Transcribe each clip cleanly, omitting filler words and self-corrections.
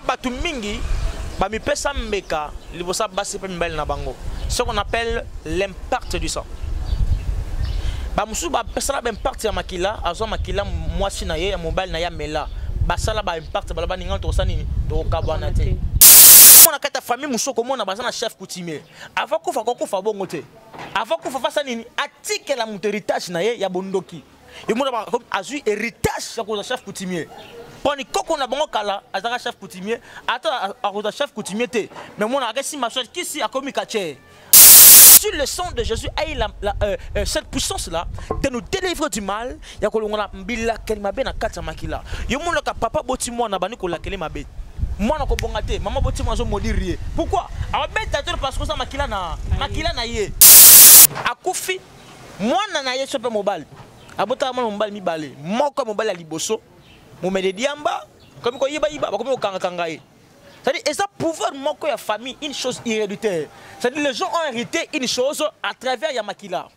batu mingi ba mi pesa mbeka libosa basi pe mbel na bango. Ce qu'on appelle l'impact du sang. Ba musu ba pesa ba impact ya makila, azo makila mwasi na ye ya mobile na ya mela. Ba sala ba impact ba ninga to sani to kabwana te. On a kata famille muso komo na bazana chef coutumier. Avant kufa kokufa bongo te. Avant kufa fasa nini atike la héritage na ye ya bondoki. Et moi comme azu héritage ya ko chef coutumier. Poni koko na bango kala azaka chef coutumier, ata a chef coutumier te. Mais moi na resi maso kisi akomi kache. Sur le sang de Jésus a cette puissance là de nous délivrer du mal. Ya ko longa mbila kelima be na kata makila. Yo mo ka papa boti mo na bani ko la kelima be. Moi na ko bongate, maman boti mo zo modirie. Pourquoi? A beta parce que ça makila na ye. Akufi moi na ye sope mobile. Abota mo mobile mi balé. Moko mobile ya liboso. Mo me de diamba comme ko yiba comme ko kanga ye. C'est-à-dire, et ça pouvoir manquer à la famille une chose héréditaire. C'est-à-dire, les gens ont hérité une chose à travers Yamakila.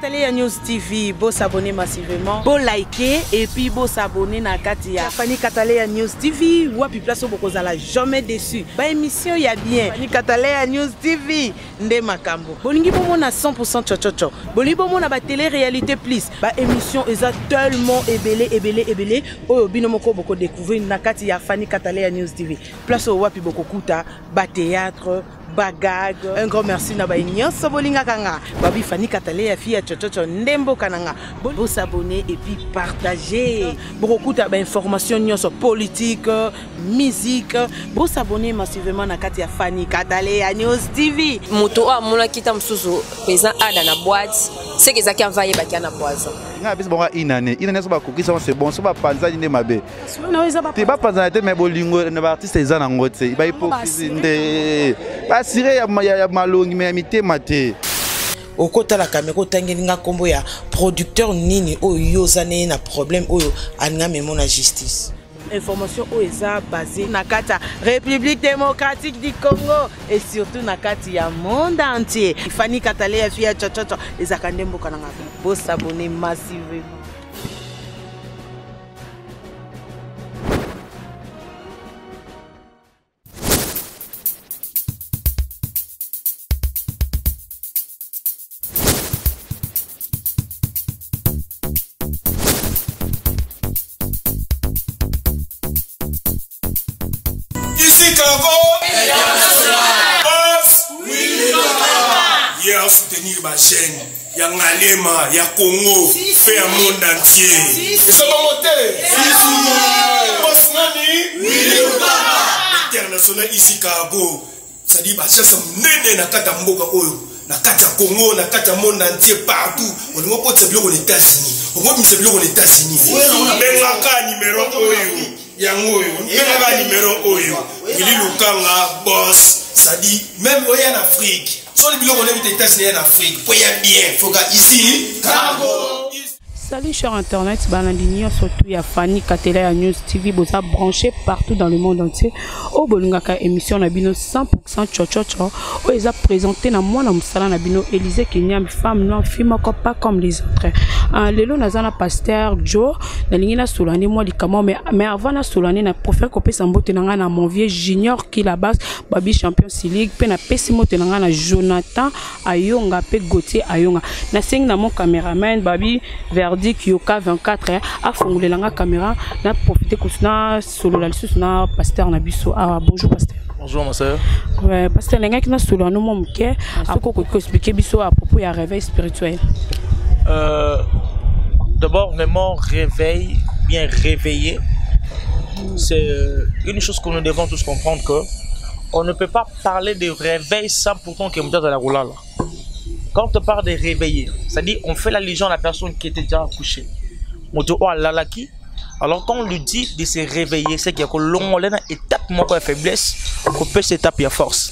Fanny News TV, beau s'abonner massivement, beau liker et puis beau s'abonner na Katia. Fanny News TV, wapi place beaucoup zala jamais déçu. Ba émission y a bien. Fanny News TV, nde makambo. Bolingi bomo na 100% chochocho. Bolingi bomo na ba télé réalité plus. Ba émission eza tellement ébélé. Oyo bino moko boko découvrir na Katia Fanny News TV. Place au wapi boko kuta, ba théâtre. Bagag, un grand merci na baignon sobolinga kanga babi Fanny Katalea fille chochocho ndembo kananga bon s'abonner et puis partager beaucoup ta information nyonso politique musique bon s'abonner massivement na kati ya Fanny Katalea News TV moto a mona kita msusu pesa ada na boîte c'est que zaki envoyer baki na poison nga bis bonga inane so ba kokisa c'est bon so ba panza ni mabe te ba panza te me bolingo na ba artiste eza na ngote ba hypocrisie nde asire ya malongi me amite mate okota la kamera tangelinga kombo ya producteur nini oyo zane na problème oyo aninga memo na justice information oyo basée na kati République démocratique du Congo et surtout na kati ya monde entier. Fanny Katalea fille chochocho ezaka ndembo kananga bo s'abonner massivement. Hier soutenir ma chaîne, il y a Ngalema, il y a Congo, fait un monde entier. Et ça va monter. L'international ici Kago, ça dit bah ça nene na kata mboka oyo, na kata Congo, na kata monde entier partout. On ne peut pas se bloquer aux États-Unis. On peut se bloquer aux États-Unis. Mais la numéro oyo. Yango yo numéro oyo ili lukanga boss ça dit même en Afrique sur les biloko on est États-Unis en Afrique pour y bien faut ici Kago. Salut chers internet, Banandignon surtout il y a Fanny Katalea News TV, vous êtes branché partout dans le monde entier. Au Bolungaka émission Nabino 100% chochocho, où ils ont présenté na moi na musala Nabino Élysée Kenya femme non fille pas comme les autres. Lelo nazana pasteur Joe, na lingina solane moi likamo mais avant na solane na prophète kopé sambote nanga na mon vieux junior qui la base babi champion League pe na pesimo tenanga na Jonathan Ayonga pe Gauthier Ayonga. Na sing na mon caméraman babi Verdict Yoka 24 a fongolé la caméra na profiter kusna solo la lisusu na pasteur na biso. Bonjour pasteur. Bonjour ma sœur. Ouais, pasteur lenga ki na solo no momuke soko ko expliquer biso à propos ya réveil spirituel. D'abord le mot réveil, bien réveillé, c'est une chose que nous devons tous comprendre que on ne peut pas parler de réveil sans pourtant que nous dans la roula là. Quand on parle de réveiller, c'est-à-dire on fait l'allusion à la personne qui était déjà couchée. Alors quand on lui dit de se réveiller, c'est qu'il y a une étape de faiblesse, qu'on peut s'étaper à force.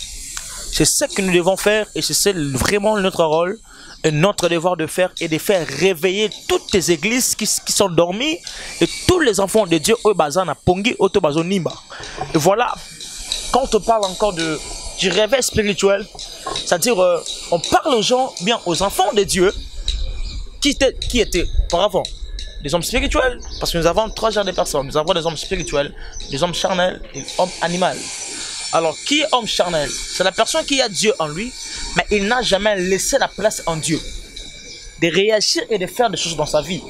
C'est ce que nous devons faire et c'est vraiment notre rôle et notre devoir de faire et de faire réveiller toutes les églises qui sont dormies et tous les enfants de Dieu au Bazana Pongi, au Bazonimba. Et voilà, quand on parle encore de du réveil spirituel, c'est-à-dire on parle aux gens, bien aux enfants de Dieu, qui étaient auparavant des hommes spirituels, parce que nous avons 3 genres de personnes. Nous avons des hommes spirituels, des hommes charnels et des hommes animaux. Alors, qui est homme charnel? C'est la personne qui a Dieu en lui, mais il n'a jamais laissé la place en Dieu, de réagir et de faire des choses dans sa vie.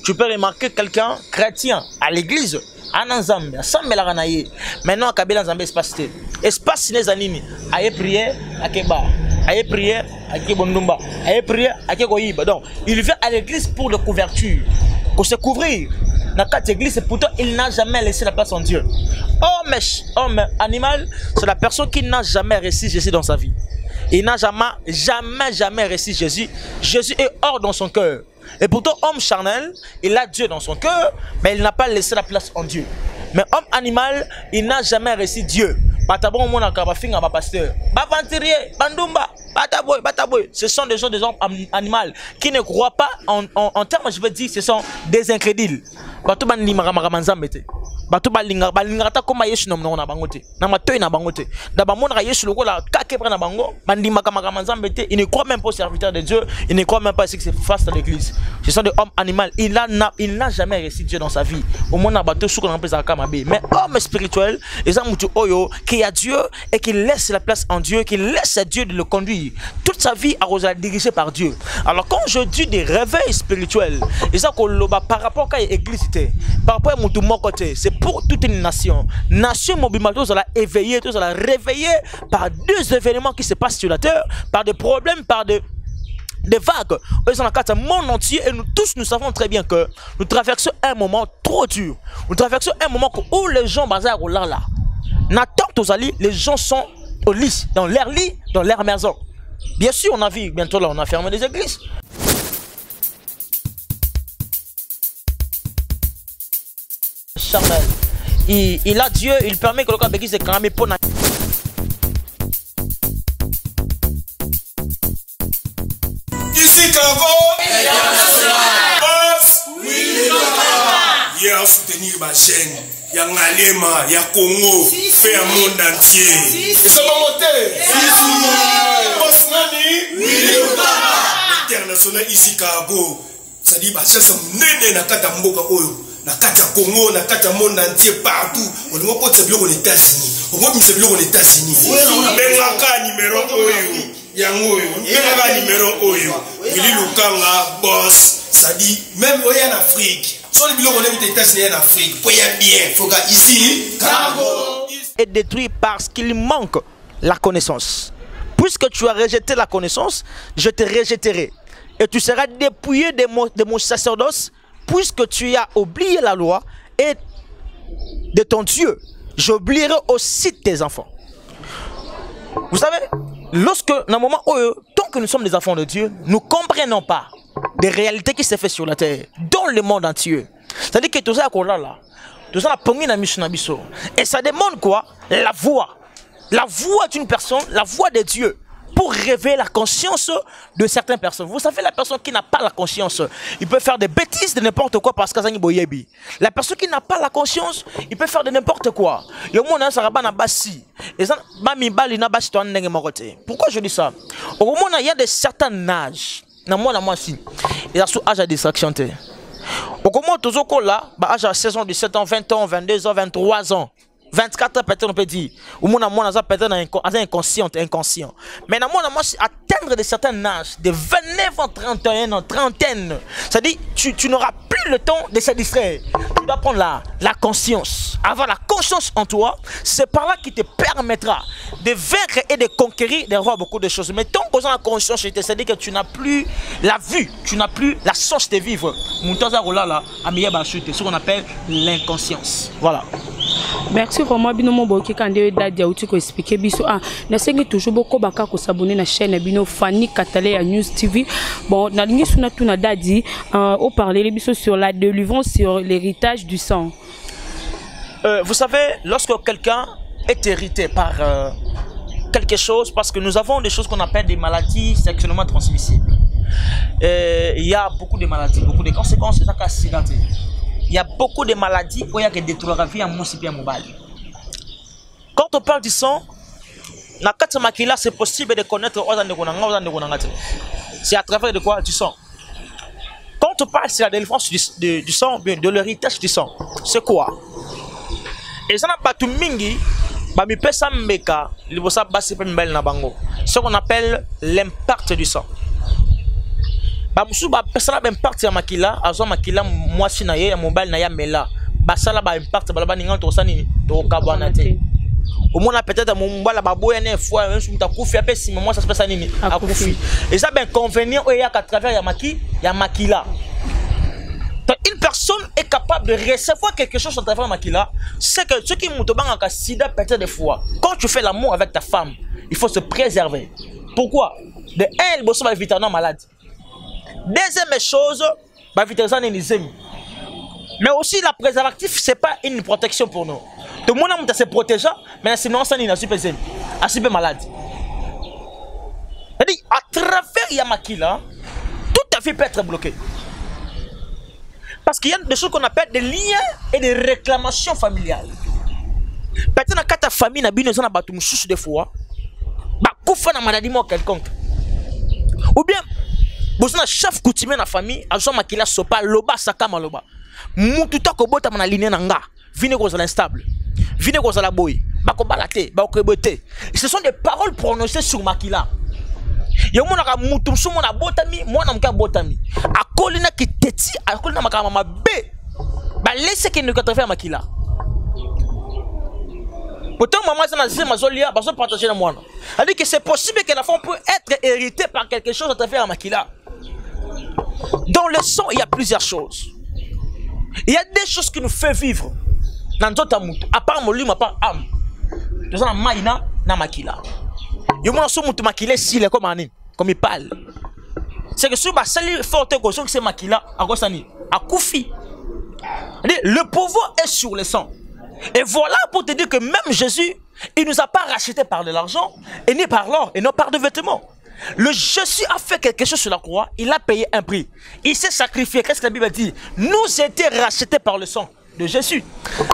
Tu peux remarquer quelqu'un chrétien à l'église, en Zambie, sans mélaranaïe. Maintenant, à Kabila Zambie, espace. Espace, les animés. Aïe prière, à Keba. Aïe prière, à Kebondumba. Aïe prière, à Kegoïba. Donc, il vient à l'église pour la couverture, pour se couvrir. Dans cette église, pourtant, il n'a jamais laissé la place en Dieu. Homme animal, c'est la personne qui n'a jamais reçu Jésus dans sa vie. Il n'a jamais reçu Jésus. Jésus est hors dans son cœur. Et pourtant, homme charnel, il a Dieu dans son cœur, mais il n'a pas laissé la place en Dieu. Mais homme animal, il n'a jamais reçu Dieu. Ce sont des gens animaux qui ne croient pas en termes, je veux dire, ce sont des incrédules. Bato balingata koma Yesu na bangote na matoyi na bangote da bamona Yesu lokola kakebra na bango bandima kama nzambe te, il ne croit même pas au serviteur de Dieu, il ne croit même pas à ce qui se passe dans l'église. Ce sont des hommes animaux, il n'a jamais reçu Dieu dans sa vie. Au monde bato suko na pesa kama be, mais homme spirituel, les amutu oyo qui a Dieu et qui laisse la place en Dieu, qui laisse Dieu de le conduire toute sa vie à dirigée par Dieu. Alors quand je dis des réveils spirituels, et ça par rapport à l'église, par rapport à mutu mokote, c'est pour toute une nation. Nation mobilement, tous la éveiller, tous la réveiller par 2 événements qui se passent sur la terre, par des problèmes, par des vagues. Dans le monde entier, et nous tous nous savons très bien que nous traversons un moment trop dur. Nous traversons un moment où les gens basés à là. N'attendent aux alliés, les gens sont au lit, dans leur lit, dans leur maison. Bien sûr, on a vu, bientôt là, on a fermé des églises. Charnel. Il a Dieu, il permet que le cas de cramer pour Ici Kago, il y a soutenir ma chaîne, il y a Ngalema, il y a Congo, fait un monde entier. Et ça va monter. International ici Kago, ça dit, ça c'est na kata mboka oyo. Na kata Congo, na kata monde entier partout. On ne peut pas se bloquer aux États-Unis. On peut se bloquer aux États-Unis. Benga numéro oyo. Yango yo. Benga numéro oyo. Willy Lukanga boss. Ça dit même en Afrique. Sur les blocs on est aux États-Unis en Afrique. Pour y aller bien, faut que ici Kago est détruit parce qu'il manque la connaissance. Puisque tu as rejeté la connaissance, je te rejetterai et tu seras dépouillé de mon sacerdoce. Puisque tu as oublié la loi et de ton Dieu, j'oublierai aussi tes enfants. Vous savez, lorsque, dans le moment où, tant que nous sommes des enfants de Dieu, nous ne comprenons pas des réalités qui se font sur la terre, dans le monde entier. C'est-à-dire que tout ça, tout ça, et ça demande quoi? La voix. La voix d'une personne, la voix de Dieu. Pour réveiller la conscience de certaines personnes. Vous savez, la personne qui n'a pas la conscience, il peut faire des bêtises de n'importe quoi parce que la personne qui n'a pas la conscience, il peut faire de n'importe quoi. Pourquoi je dis ça? Au moment où il y a de certains âges, il y a âge à distraction. Au moment où tu as âge à 16 ans, 17 ans, 20 ans, 22 ans, 23 ans, 24 ans, peut-être on peut dire. Ou mon amour, peut-être inconscient. Mais dans mon amour, atteindre de certains âges, de 29 ans, 31 ans, trentaine, c'est-à-dire tu n'auras plus le temps de se distraire. Tu dois prendre la conscience. Avoir la conscience en toi, c'est par là qui te permettra de vaincre et de conquérir, d'avoir beaucoup de choses. Mais tant que tu as la conscience, c'est-à-dire que tu n'as plus la vue, tu n'as plus la chance de vivre. C'est ce qu'on appelle l'inconscience. Voilà. Merci vraiment binomo boki kande dadi ya uti ko expliquer biso nasengi toujours beaucoup baka ko s'abonner na chaîne bino Fanny Katale ya News TV. Bon na lingi suna tuna dadi au parler les biso sur la délivrance, sur l'héritage du sang. Vous savez, lorsque quelqu'un est hérité par quelque chose, parce que nous avons des choses qu'on appelle des maladies sexuellement transmissibles. Il y a beaucoup de maladies, beaucoup de conséquences, c'est ça qu'accidenté. Il y a beaucoup de maladies où il y a que détruire la vie à mon mobile. Quand on parle du sang, na kati makila c'est possible de connaître c'est à travers de quoi? Du sang. Quand on parle c'est la délivrance du sang, bien de l'héritage du sang. C'est quoi? Et ça n'a pas tout mingi, ba mi pesa mbeka, libosa basi pe mbel na bango. Ce qu'on appelle l'impact du sang. Ba musu ba pesa la impact ya makila, azo makila mwasi na ye ya mobile na ya mela. Ba sala ba impact ba la ba ninga to sani to kabana te. Au moins peut-être mon mbala baboya ne fois même si takufi ape si moi ça se passe nini akufi. Et ça ben inconvénient il y a qu'à travers ya makila. Une personne est capable de recevoir quelque chose à travers makila, c'est que ce qui moutobanga ka sida peut-être des fois. Quand tu fais l'amour avec ta femme, il faut se préserver. Pourquoi? De elle bosso va éviter un malade. Deuxième chose, va éviter ça n'enizemi. Mais aussi la préservatif c'est pas une protection pour nous. Tout le monde a se protéger, mais sinon ça n'est pas super malade. C'est-à-dire à travers Yamakila, toute ta vie peut être bloquée. Parce qu'il y a des choses qu'on appelle des liens et des réclamations familiales. Peut-être que ta famille n'a pas besoin de des fois, bah couper une maladie quelconque. Ou bien, vous avez un chef coutumier dans la famille, à makila sopa loba sakama loba. Mututa ko bota na ligne nanga, vine ko za l'instable. Vine ko za la boy, ba ko balate, ba ko boté. Ce sont des paroles prononcées sur makila. Yo mona ka mutum sumo na botami, mona mka botami. Akolina ki teti, akolina makama mabe. Ba laisse que ne ka faire makila. Pourtant maman ça na zema zolia, ba zo partager na mwana. Elle dit que c'est possible que la femme peut être héritée par quelque chose à travers makila. Dans le sang, il y a plusieurs choses. Il y a des choses qui nous font vivre. Dans d'autres mots, à part mon lit, à part âme. Nous avons maïna na makila. Il y a des gens qui sont comme il parle. C'est que si vous avez forte caution que c'est makila, à Koufi. Le pouvoir est sur le sang. Et voilà pour te dire que même Jésus, il ne nous a pas racheté par de l'argent, et ni par l'or, et non par des vêtements. Le Jésus a fait quelque chose sur la croix, il a payé un prix. Il s'est sacrifié. Qu'est-ce que la Bible dit? Nous étions rachetés par le sang de Jésus.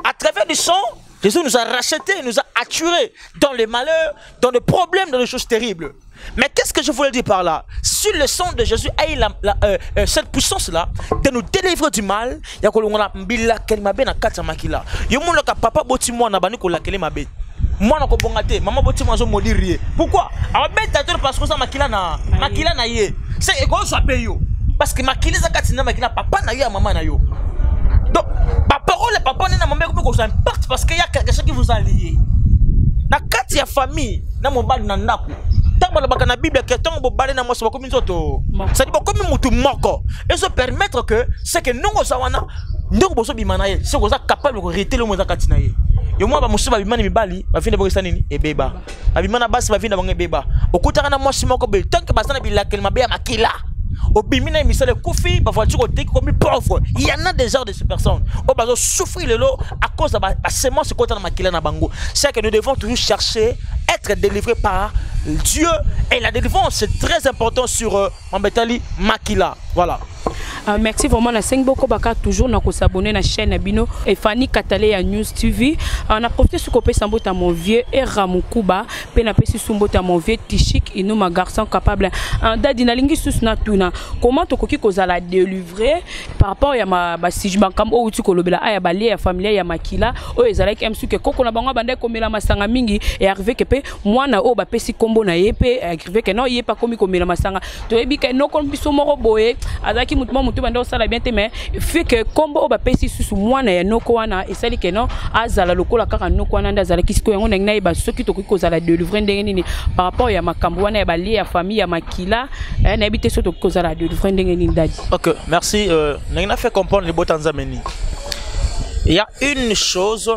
À travers du sang, Jésus nous a rachetés, nous a assurés dans les malheurs, dans les problèmes, dans les choses terribles. Mais qu'est-ce que je voulais dire par là? Si le sang de Jésus a eu cette puissance-là de nous délivrer du mal, il y a papa moi nako bongate maman boti manzo molirie pourquoi alors bête parce que ça makila na ye c'est ego so apeyo parce que makila za katina makila papa na yo maman na yo donc ma parole papa na maman ko ça impacte parce qu'il y a quelque chose qui vous a lié na kati ya famille na mobali na ndako tango na baka na bible que tango bobali na moso comme nzoto ça dit comme mutu moko et se permettre que c'est que non ça wana ndoko boso bimana ye c'est que capable de rester le monde katina ye. Yo moi ba musuba bimana mibali ba vinde bokisa nini ebeba abimana basi ba vinde bango ebeba okutaka na mwasi moko be tant que basana bilakeli mabe ya makila obimina misale kufi ba voiture côté comme pauvre il y en a des genres de ces personnes au bazo souffrir le lot à cause de la semence côté na makila na bango c'est que nous devons toujours chercher être délivrés par Dieu et la délivrance c'est très important sur Mambetali makila voilà. Merci vraiment na 5 beaucoup baka toujours na ko s'abonner na chaîne Bino et Fanny Katale ya News TV. On a profité sur copé sambota mon vieux et Ramukuba pe na pesi sumbota mon vieux Tichik et nous ma garçon capable dadi na lingi sus na tuna comment to koki kozala délivrer par rapport ya ma basijba kam o uti kolobela aya balie ya familia ya makila o ezala ki msuke koko na bango bande komela masanga mingi et arrivé que pe mwana o ba pesi kombo na yepe arrivé que non yepa komi komela masanga to ebi que no kon biso moko boye azaki mutuma tout bando ça la bien mais fait que combo ba pesi sous moi na noko wana et ça dit que non azala lokola kaka noko wana ndazala kisiko yango na ba soki to ko zala délivrer ndenge nini par rapport ya makambo wana ya bali ya famille ya makila na habité soto ko zala délivrer ndenge nini dadi. OK, merci n'a fait comprendre les botanzameni. Il y a une chose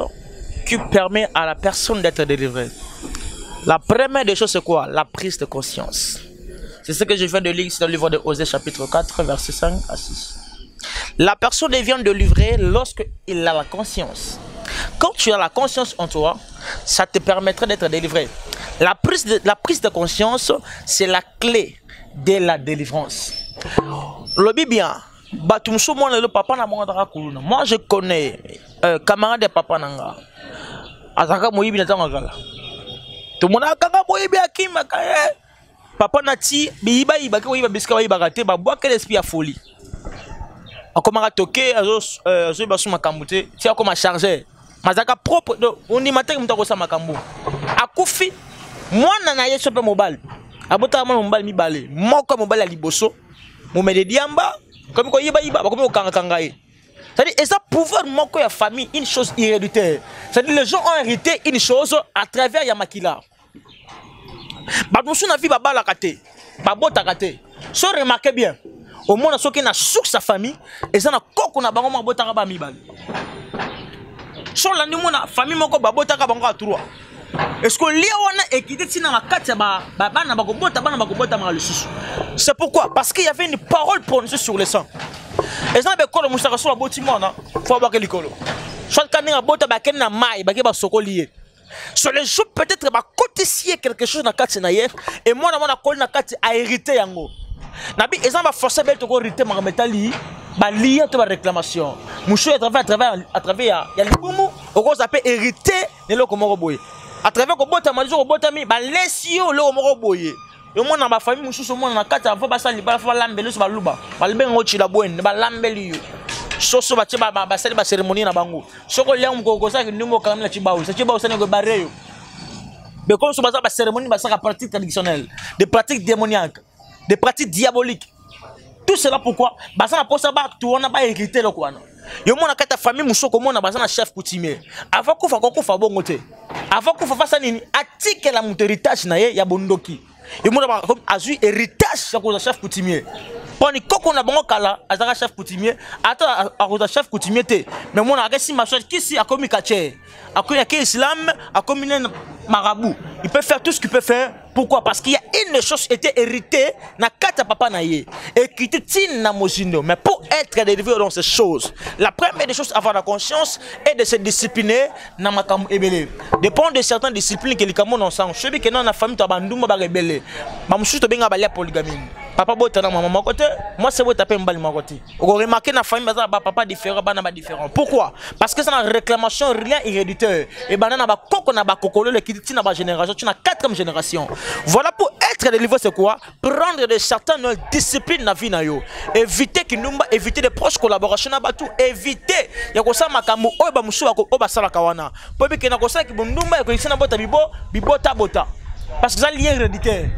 qui permet à la personne d'être délivrée. La première des choses c'est quoi? La prise de conscience. C'est ce que je viens de lire dans le livre de Osée chapitre 4 verset 5 à 6. La personne devient délivrée lorsqu'il a la conscience. Quand tu as la conscience en toi, ça te permettra d'être délivré. La prise de conscience, c'est la clé de la délivrance. Le bien, moi je connais camarade de papa nanga. Azaka moyibi na tanga. tout le monde a kanga boye bien Kim papa nati biba ki ba biska ba raté ba bois quel esprit à folie akoma toquer azo ba suma kambuté ti akoma charger mazaka propre on dit matin mutako sa makambu akufi mwana na yeso pe mobile abota mobile mi balé moko mobile ya liboso mo mede diamba comme ko yiba ba comme okanga kanga e. C'est-à-dire, et ça pouvoir manquer à famille une chose héréditaire. C'est-à-dire, les gens ont hérité une chose à travers Yamakila. Badoussou n'a vu Baba la kate, Babo ta kate. Si vous remarquez bien, au moins, on a une source sa famille, et ça n'a pas qu'on a bango Babo ta kaba mi bal. Sur la nuit, la famille moko Babo ta kaba bango à trois. Est-ce que l'ia on a équité si dans la kate Baba n'a pas bota bana ba bota ma le sous. C'est pourquoi? Parce qu'il y avait une parole prononcée sur le sang. Et ça, c'est quoi le moussaka sur la bâtiment? Il faut avoir quelque chose. Soit quand on a bota baken na mai, baké ba sokolié. Sur les jours peut-être ba cotiser quelque chose dans kati na hier et moi na mona kol na kati a hérité yango. Nabi et ça va forcer bel to ko hérité ma metali ba lié to ba réclamation. Moussou à travers ya libumu o ko s'appelle hérité ne lo ko moko boye. À travers ko bota majo ko bota mi ba lesio lo moko boye. Et moi dans ma famille moussou mo na kati avant ba sali ba fa lambelo so ba luba. Ba libengo chila boen ba lambeli yo. Soso ba tiba ba sali ba cérémonie na bango. Soko liam ko sa ki numo quand même la tiba. Ça tiba ça ne go barreyo. Mais comme so ba cérémonie ba sa pratique traditionnelle, des pratiques démoniaques, des pratiques diaboliques. Tout cela pourquoi? Ba ça na posa ba tu on a ba hérité le quoi. Yo mo na kata famille moussou ko mo na ba ça na chef coutumier. Avant ko fa bongo te. Avant ko fa ça nini atike la héritage na ye ya bondoki. Et moi, comme Azu héritage à cause de chef coutumier. Poni koko na bango kala azaka chef coutumier. Attends à cause de chef coutumier te. Mais moi na resi ma chose qui si a commis kache. A commis islam, a commis marabout. Il peut faire tout ce qu'il peut faire. Pourquoi? Parce qu'il y a une chose qui était héritée na kata papa na ye et qui te tient na mozindo. Mais pour être délivré dans ces choses, la première des choses avoir la conscience est de se discipliner na makamu ebele. Dépend de certaines disciplines que les camons ensemble. Celui qui est dans la famille to banduma ba rebelle. Ba musu to benga ba lia polygamie. Papa bota na maman côté, moi c'est bota pe mbali mon côté. On remarquer na famille ba papa différent, ba na ba différent. Pourquoi? Parce que c'est une réclamation rien héréditaire. Et ba na ba koko na ba kokolo le qui tient na ba génération, tu na 4e génération. Voilà pour être délivré c'est quoi? Prendre de certaines disciplines na vie na yo. Éviter kinumba, éviter des proches collaborations na batu, éviter ya ko sa makambo o ba musu ko o ba sala kawana. Po bi kena ko sa ki bundumba ko isina bota bibota bota. Parce que ça lien héréditaire.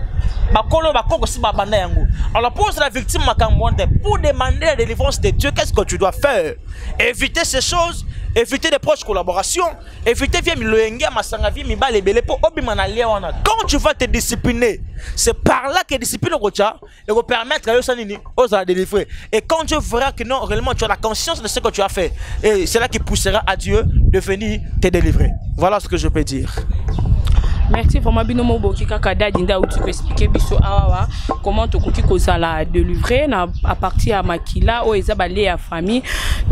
Bakolo bakoko si babanda yango. Alors pose la victime makamwante pour demander la délivrance de Dieu, qu'est-ce que tu dois faire? Éviter ces choses, éviter des proches collaborations, éviter via miloyenga masanga via mibale belé pour obimana lewana. Quand tu vas te discipliner, c'est par là que discipline au kocha et va permettre à yosanini aux à délivrer. Et quand Dieu verra que non réellement tu as la conscience de ce que tu as fait, et c'est là qui poussera à Dieu de venir te délivrer. Voilà ce que je peux dire. Merci vraiment binomo boki kaka dadinda où tu peux expliquer biso awa comment to koki kozala délivrer na à partir à makila o ezabale ya famille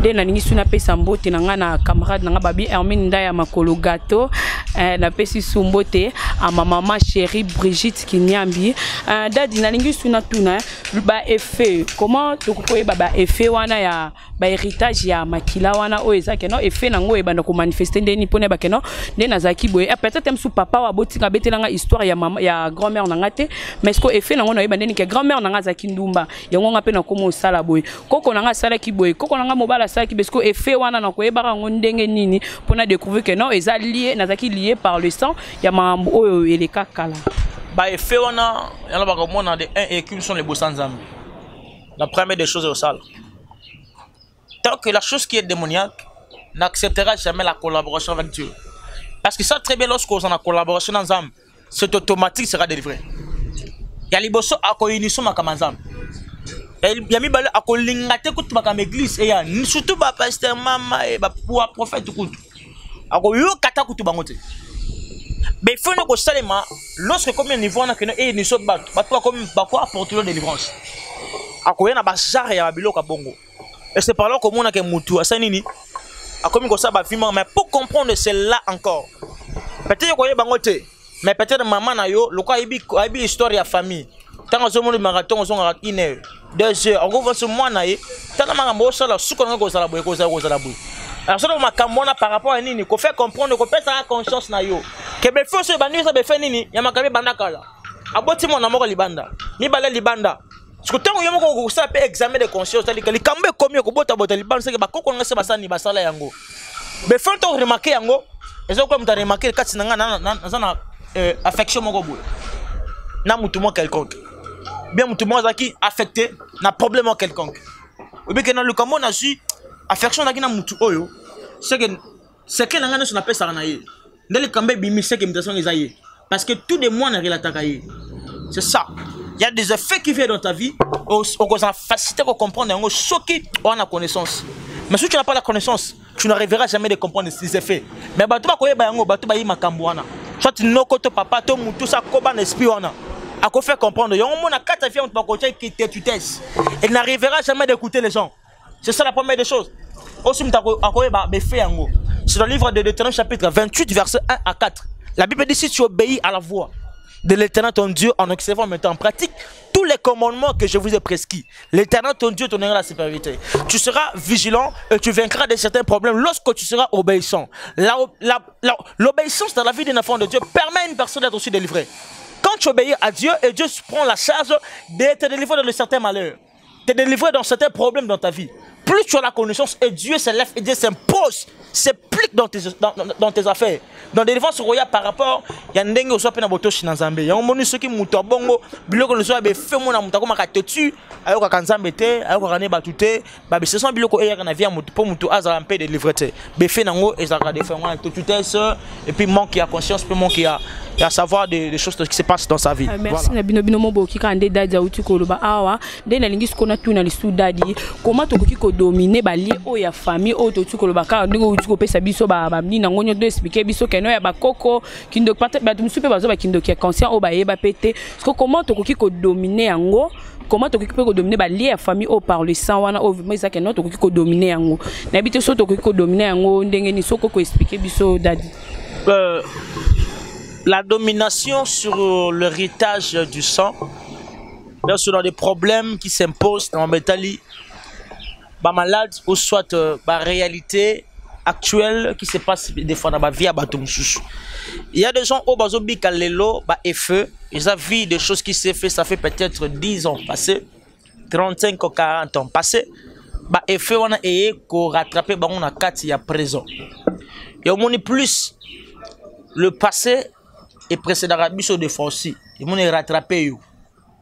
de na ningi suna pesa mbote na nga na camarade na nga babi Hermine Ndaya makolo gâteau na pesi sumbote à ma maman chérie Brigitte Kinyambi dadina ningi suna tuna ba effet comment to kokoye ba effet wana ya ba héritage ya makila wana o ezake no effet nango e bana ko manifester ndeni pone ba keno de na zaki boye peut-être même sous papa wa tika betelanga histoire ya mama ya grand-mère nanga te mais ce que effet nango na yeba ndeni ke grand-mère nanga zaki ndumba yango nga pe na komo sala boy koko nanga sala ki boy koko nanga mobala sala ki parce que effet wana na ko yeba ngo ndenge nini pona découvrir que non eza lié na zaki lié par le sang ya mambo oyo eleka kala ba effet wana yana ba ko mona de un et qu'une sont les bossanzam. La première des choses est au sale. Tant que la chose qui est démoniaque n'acceptera jamais la collaboration avec Dieu. Parce que ça, très bien, lorsqu'on est en collaboration ensemble, c'est automatique, sera délivré. Il y a les bosso à coïnition, ma camazam. Il y a mis à colingate toute ma église, et il y a surtout ma pasteur, maman, et ma prophète, tout. À coïo kata kutu bangote. Mais il faut que seulement, lorsque comme un niveau, on a que et nous sommes battus, comme quoi apporter la délivrance. À coïo na bazar et à bilo kabongo. Et c'est par là que mon a que moutou, à sanini. Comme ça, mais pour comprendre cela encore, peut-être que vous avez mais peut-être maman na yo, le cas il histoire de famille. Tant que vous avez marathon, vous avez 1 heure, 2 heures. On va se moi na ye. Tant que vous avez la soupe, vous avez la bouille. Alors ça, par rapport à nini, qu'on fait comprendre, qu'on fait sa conscience na yo, ke be fo so bandi ça be fe nini ya makabe banda kala aboti mon amoko libanda mi bala libanda parce que tant yo moko ça peut examen de conscience tali kali kambe komi ko bota libanda c'est que ba koko ngase basani basala yango be fo to remarquer yango ezo ko mta remarquer kati nanga na affection moko boule na mutu mo quelconque bien mutu mo zaki affecté na problème quelconque ou bien que dans le kambo na su affection na kina mutu oyo c'est que nanga ne appelle ça na ye ndele kambe bimi c'est que mutation ezaye parce que tout de moi na relataka ye c'est ça il y a des effets qui viennent dans ta vie au cause facilité de comprendre yango soki on a connaissance mais si tu n'as pas la connaissance tu n'arriveras jamais de comprendre ces effets mais bato ba koyeba yango bato ba yi makambo wana soit noko to papa to mutu sa koba na esprit wana à quoi faire comprendre yango mona kata vie on pas côté qui te tutesse et n'arrivera jamais d'écouter les gens c'est ça la première des choses aussi mta akoyeba be fait yango c'est dans le livre de Deutéronome chapitre 28 verset 1 à 4 la Bible dit si tu obéis à la voix de l'Éternel ton Dieu en observant en mettant en pratique tous les commandements que je vous ai prescrits. L'Éternel ton Dieu te donnera la sécurité. Tu seras vigilant et tu vaincras de certains problèmes lorsque tu seras obéissant. L'obéissance dans la vie d'un enfant de Dieu permet à une personne d'être aussi délivrée. Quand tu obéis à Dieu et Dieu prend la charge de te délivrer dans certains malheurs, te délivrer dans certains problèmes dans ta vie, plus tu as la connaissance et Dieu se lève et Dieu s'impose, s'implique dans tes affaires. Dans des défenses royales par rapport, il y a un dengue au soit pena boto chinazambe. Il y a un monu ceux qui moutent bongo, biloko ne soit be fait mon amuta comme un tetu, ayo ka kanzambe te, ayo ka kane batute, ba be ce sont biloko eya na via mutu po mutu azala mpe de livreté. Be fait nango ezaka de faire moi tutesse et puis manque ya conscience, puis manque ya savoir des choses qui se passent dans sa vie. Merci na bino bino mobo ki kande dadi uti ko loba awa, de na lingi skona tu na listu dadi, comment to ki ko dominer ba li o ya famille o to tu ko loba ka ndingo uti ko pesa biso ba mni na ngonyo do expliquer biso keno ya ba koko kindo pate ba tumsu pe bazo ba kindo ki conscient o ba yeba pété. Comment to ki ko dominer yango? Comment tu peux dominer ba lié à famille au par le sang wana au mais ça que non tu peux dominer yango na bité so tu peux dominer yango ndenge ni soko ko expliquer biso dadi la domination sur l'héritage du sang bien sûr dans des problèmes qui s'imposent dans Betali ba malade ou soit ba réalité actuelle qui se passe des fois dans ma vie à Batumchou. Il y a des gens au bazobi kalelo ba effet, ils ont vu des choses qui s'est fait, ça fait peut-être 10 ans passé, 35 ou 40 ans passé, ba effet on a ko rattraper ba on a 4 il y a présent. Et au moins plus le passé est précédent biso de force, il mon est rattrapé yo.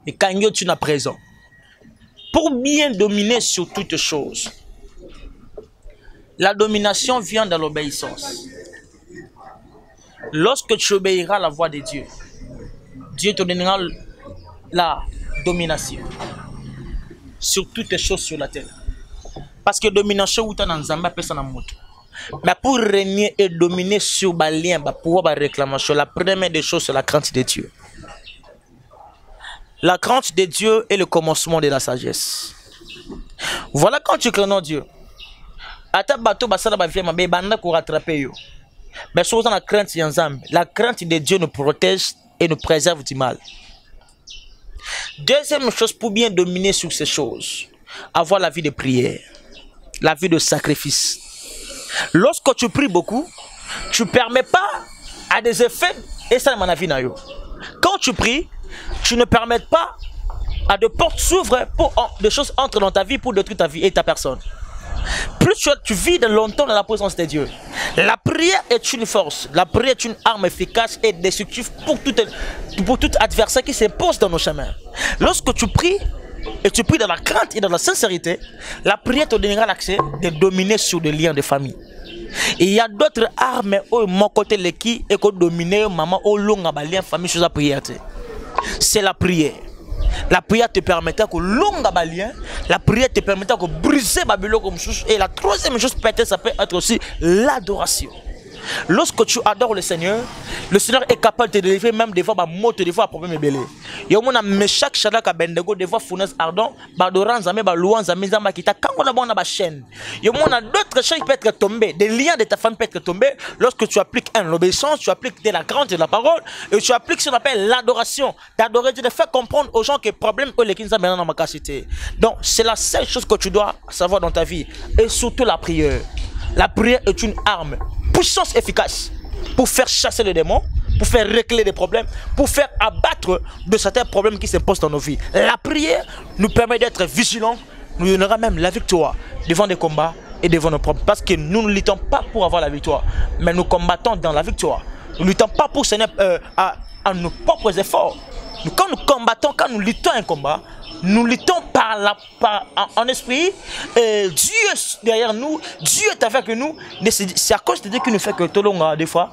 Et quand yo tu na présent. Pour bien dominer sur toutes choses. La domination vient de l'obéissance. Lorsque tu obéiras à la voix de Dieu, Dieu te donnera la domination sur toutes les choses sur la terre. Parce que domination ou dans Zamba personne n'a moto. Mais pour régner et dominer sur balien, pour pouvoir réclamation, la première des choses c'est la crainte de Dieu. La crainte de Dieu est le commencement de la sagesse. Voilà quand tu crains Dieu. Ata bato basala ba vie mabe banda ko rattraper yo. Mais chose la crainte yanzambe, la crainte de Dieu nous protège et nous préserve du mal. Deuxième chose pour bien dominer sur ces choses, avoir la vie de prière, la vie de sacrifice. Lorsque tu pries beaucoup, tu permets pas à des effets et ça mon avis na yo. Quand tu pries, tu ne permets pas à de portes s'ouvrent pour des choses entrent dans ta vie pour détruire ta vie et ta personne. Plus tu vis de longtemps dans la présence de Dieu. La prière est une force. La prière est une arme efficace et destructive pour tout adversaire qui s'impose dans nos chemins. Lorsque tu pries, et tu pries dans la crainte et dans la sincérité, la prière te donnera l'accès de dominer sur des liens de famille. Et il y a d'autres armes où mon côté qui et que dominer maman au long à lien famille sur la prière. C'est la prière. La prière te permettra que longue balien, la prière te permettra de briser Babylone comme chose. Et la troisième chose peut-être ça peut être aussi l'adoration. Lorsque tu adores le Seigneur est capable de te délivrer même des fois moto des fois problème belé. Yo mona meshak shadaka bendego des fois fournaise ardent, badoran zame ba louan zame zama kita quand on a bon na chaîne. Yo mona d'autres choses peuvent être tombées, des liens de ta femme peuvent être tombés lorsque tu appliques l'obéissance, tu appliques de la crainte de la parole et tu appliques ce qu'on appelle l'adoration. D'adorer Dieu, de faire comprendre aux gens que problème ou les kinza maintenant dans ma capacité. Donc c'est la seule chose que tu dois savoir dans ta vie et surtout la prière. La prière est une arme puissance efficace pour faire chasser les démons, pour faire régler des problèmes, pour faire abattre de certains problèmes qui se posent dans nos vies. La prière nous permet d'être vigilants, nous donnera même la victoire devant des combats et devant nos problèmes. Parce que nous ne luttons pas pour avoir la victoire, mais nous combattons dans la victoire. Nous ne luttons pas pour à nos propres efforts. Quand nous combattons, quand nous luttons un combat, nous luttons en esprit. Dieu derrière nous, Dieu est avec nous. C'est à cause de Dieu qui nous fait que tout le monde, des fois,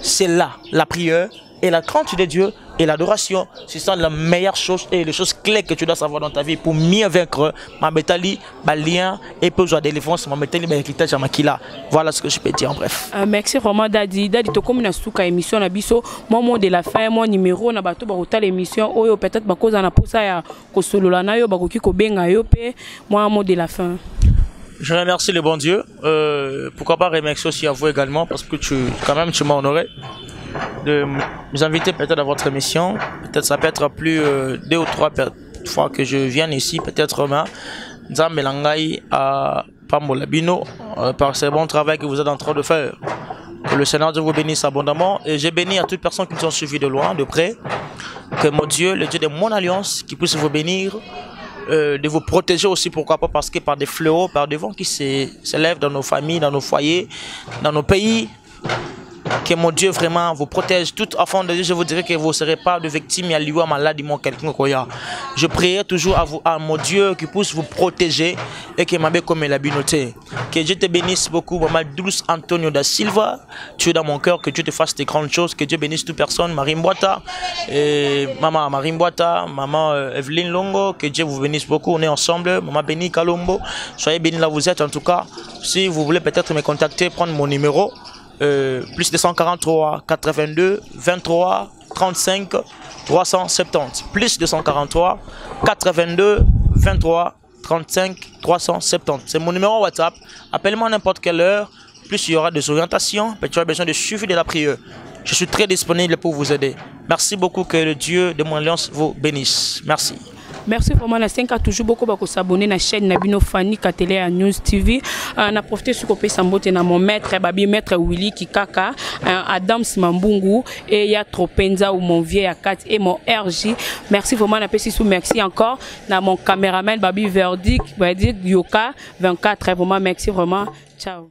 c'est là la prière et la crainte de Dieu et l'adoration. Ce sont les meilleures choses et les choses clés que tu dois savoir dans ta vie pour mieux vaincre ma bétali, ma lien et pour jouer délivrance, ma bétali, ma héritage, ma kila. Voilà ce que je peux dire en bref. Merci vraiment Dadi. Dadi, tu comme une souka émission na biso, mon mot de la fin, mon numéro na bato ba l'émission. Oyo peut-être ba cause na posa ya ko solola na yo ba koki ko benga yo pe. Moi mot de la fin. Je remercie le bon Dieu. Pourquoi pas remercier aussi à vous également parce que tu m'as honoré de nous inviter peut-être à votre émission. Peut-être ça peut être plus 2 ou 3 fois que je viens ici. Peut-être Nzambelangai à Pamolabino par ce bon travail que vous êtes en train de faire. Que le Seigneur Dieu vous bénisse abondamment. Et j'ai béni à toutes personnes qui nous ont suivis de loin, de près. Que mon Dieu, le Dieu de mon alliance, qui puisse vous bénir. De vous protéger aussi, pourquoi pas, parce que par des fléaux, par des vents qui s'élèvent dans nos familles, dans nos foyers, dans nos pays, que mon Dieu vraiment vous protège. Tout enfant de Dieu, je vous dirais que vous ne serez pas de victime à lieu à maladie, quelqu'un. Je prie toujours à mon Dieu qui puisse vous protéger et que m'abe comme la binoté. Que Dieu te bénisse beaucoup, maman Dulce Antonio da Silva. Tu es dans mon cœur, que Dieu te fasse des grandes choses, que Dieu bénisse toute personne. Marie Mboata, maman Marie Mboata, maman Evelyne Longo, que Dieu vous bénisse beaucoup. On est ensemble. Maman Béni Kalombo, soyez bénis là où vous êtes. En tout cas, si vous voulez peut-être me contacter, prendre mon numéro. Plus 243 82 23 35 370 plus 243 82 23 35 370. C'est mon numéro WhatsApp. Appelle-moi à n'importe quelle heure. Plus il y aura des orientations, tu as besoin de suivi de la prière. Je suis très disponible pour vous aider. Merci beaucoup, que le Dieu de mon alliance vous bénisse. Merci. Merci vraiment. La 5 a toujours beaucoup de s'abonner à la chaîne Nabino Fanny Katele à News TV. On a profité sur Kopé Sambote na mon maître, Babi maître Willy Kikaka, Adam Simambungu et ya Tropenza ou mon vieil Akat et mon RJ. Merci vraiment. On a passé sous merci encore. Na mon caméraman Babi Verdict, Yoka 24. Vraiment merci vraiment. Ciao.